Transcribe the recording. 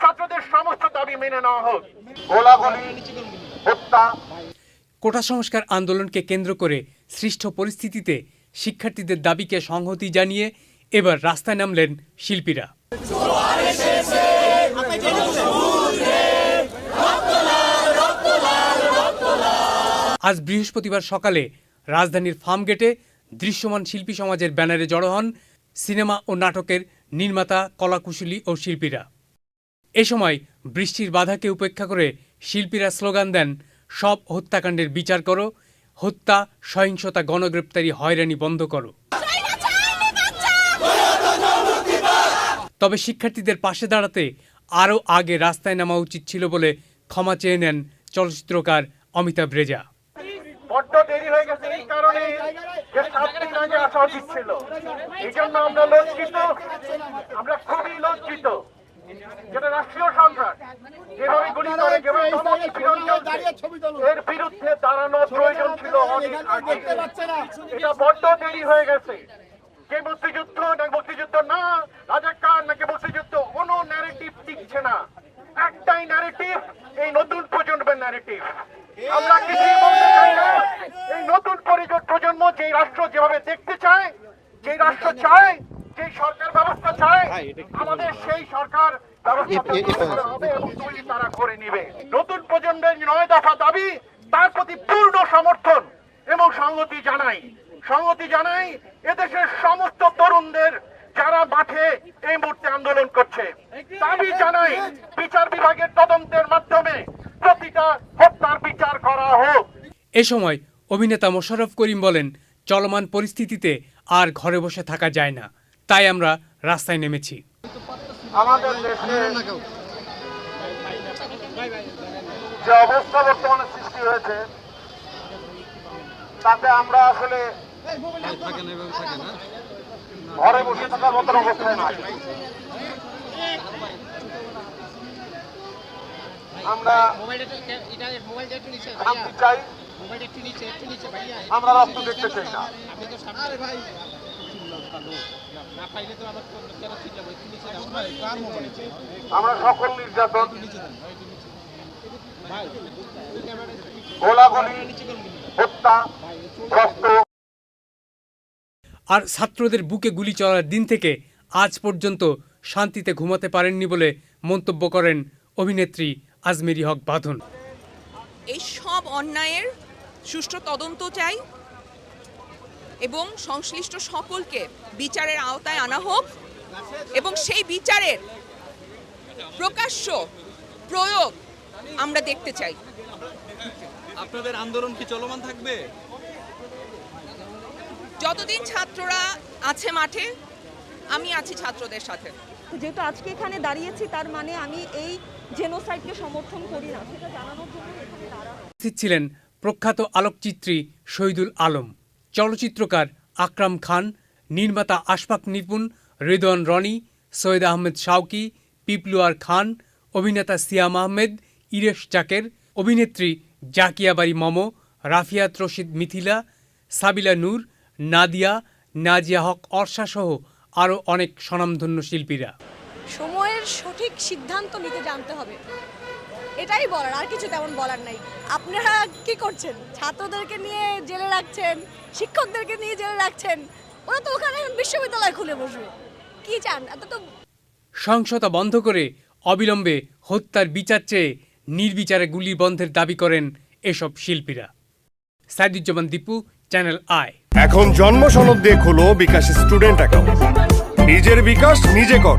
ছাত্রদের সমস্ত দাবি মেনে নেওয়া হোক। গোলাগুলি, হত্যা। কোটা সংস্কার আন্দোলনকে কেন্দ্র করে সৃষ্ট পরিস্থিতিতে শিক্ষার্থীদের দাবিকে সংহতি জানিয়ে এবার রাস্তায় নামলেন শিল্পীরা। আজ বৃহস্পতিবার সকালে রাজধানীর ফার্মগেটে দৃশ্যমান শিল্পী সমাজের ব্যানারে জড়ো হন সিনেমা ও নাটকের নির্মাতা, কলাকুশলী ও শিল্পীরা। এ সময় বৃষ্টির বাধাকে উপেক্ষা করে শিল্পীরা স্লোগান দেন, সব হত্যাকাণ্ডের বিচার করো, হত্যা, সহিংসতা, গণগ্রেপ্তারি, হয়রানি বন্ধ করো। তবে শিক্ষার্থীদের পাশে দাঁড়াতে আরও আগে রাস্তায় নামা উচিত ছিল বলে ক্ষমা চেয়ে নেন চলচ্চিত্রকার অমিতাভ রেজা। বড্ড দেরি হয়ে গেছে এই কারণে যে 7 দিন আগে আসা উচিত ছিল। এই জন্য আমরা লজ্জিত, আমরা খুবই লজ্জিত। যেটা রাষ্ট্রীয় সরকার যেভাবে গুলি করে, যেভাবে এর বিরুদ্ধে দাঁড়ানোর প্রয়োজন ছিল অনেক আগে। এটা বড্ড দেরি হয়ে গেছে। যে মুক্তিযুদ্ধ না মুক্তিযুদ্ধ না, রাজাকার নাকি মুক্তিযুদ্ধ, কোনো ন্যারেটিভ টিকছে না। একটাই ন্যারেটিভ, এই নতুন প্রজন্মের ন্যারেটিভ। আমরা কিছুই বলতে চাই না। এই নতুন প্রজন্ম যে রাষ্ট্র যেভাবে দেখতে চায়, যে রাষ্ট্র চায়, যে সরকার ব্যবস্থা চায়, আমাদের সেই সরকার ব্যবস্থা হবে এবং তৈরি তারা করে নিবে। নতুন প্রজন্মের 9 দফা দাবি, তার প্রতি পূর্ণ সমর্থন এবং সংহতি জানাই এদেশের সমস্ত তরুণদের যারা মাঠে এই মুহূর্তে আন্দোলন করছে। দাবি জানাই বিচার বিভাগের তদন্তের মাধ্যমে প্রতিটা হত্যার বিচার করা হোক। এ সময় অভিনেতা মোশাররফ করিম বলেন, চলমান পরিস্থিতিতে আর ঘরে বসে থাকা যায় না, তাই আমরা রাস্তায় নেমেছি। আমাদের দেশে যে অবস্থা বর্তমানে সৃষ্টি হয়েছে তাতে আমরা আসলে ঘরে বসে থাকার মতন অবস্থায় নাই। আমরা শান্তি চাই, আমরা রক্ত দেখতে চাই না। আমরা সকল নির্যাতন, গোলাগুলি, হত্যা, রক্ত। আর ছাত্রদের বুকে গুলি চলার দিন থেকে আজ পর্যন্ত শান্তিতে ঘুমাতে পারেননি বলে মন্তব্য করেন অভিনেত্রী আজমেরী হক বাঁধন। এই সব অন্যায়ের সুষ্ঠু তদন্ত চাই এবং সংশ্লিষ্ট সকলকে বিচারের আওতায় আনা হোক এবং সেই বিচারের প্রকাশ্য প্রয়োগ আমরা দেখতে চাই। আপনাদের আন্দোলন কি চলমান থাকবে? যতদিন ছাত্ররা আছে মাঠে, আমি আছি ছাত্রদের সাথে। যেহেতু আজকে এখানে দাঁড়িয়েছি, তার মানে আমি এই জেনোসাইডকে সমর্থন করি না, সেটা জানানোর জন্য এখানে দাঁড়ানো। উপস্থিত ছিলেন প্রখ্যাত আলোকচিত্রী শহীদুল আলম, চলচ্চিত্রকার আকরাম খান, নির্মাতা আশফাক নিপুণ, রিদওয়ান রনি, সৈয়দ আহমেদ শাওকি, পিপলুয়ার খান, অভিনেতা সিয়াম আহমেদ, ইরেশ জাকের, অভিনেত্রী জাকিয়া বারি মম, রাফিয়াত রশিদ মিথিলা, সাবিলা নূর, নাদিয়া, নাজিয়া হক অর্ষা সহ আরও অনেক স্বনামধন্য শিল্পীরা। সময়ের সঠিক সিদ্ধান্ত নিতে জানতে হবে, এটাই বলার, আর কিছু তেমন বলার নাই। আপনারা কি করছেন? ছাত্রদেরকে নিয়ে জেলে রাখছেন, শিক্ষকদেরকে নিয়ে জেলে রাখছেন, ওরা তো ওখানে বিশ্ববিদ্যালয় খুলে বসবে। কি চান? এত তো সহিংসতা বন্ধ করে অবিলম্বে হত্যার বিচার চেয়ে নির্বিচারে গুলি বন্ধের দাবি করেন এসব শিল্পীরা। Saiduzzaman Dipu, channel I. এখন জন্ম সনদ দিয়ে খোলো বিকাশ স্টুডেন্ট অ্যাকাউন্ট। নিজের বিকাশ নিজে কর।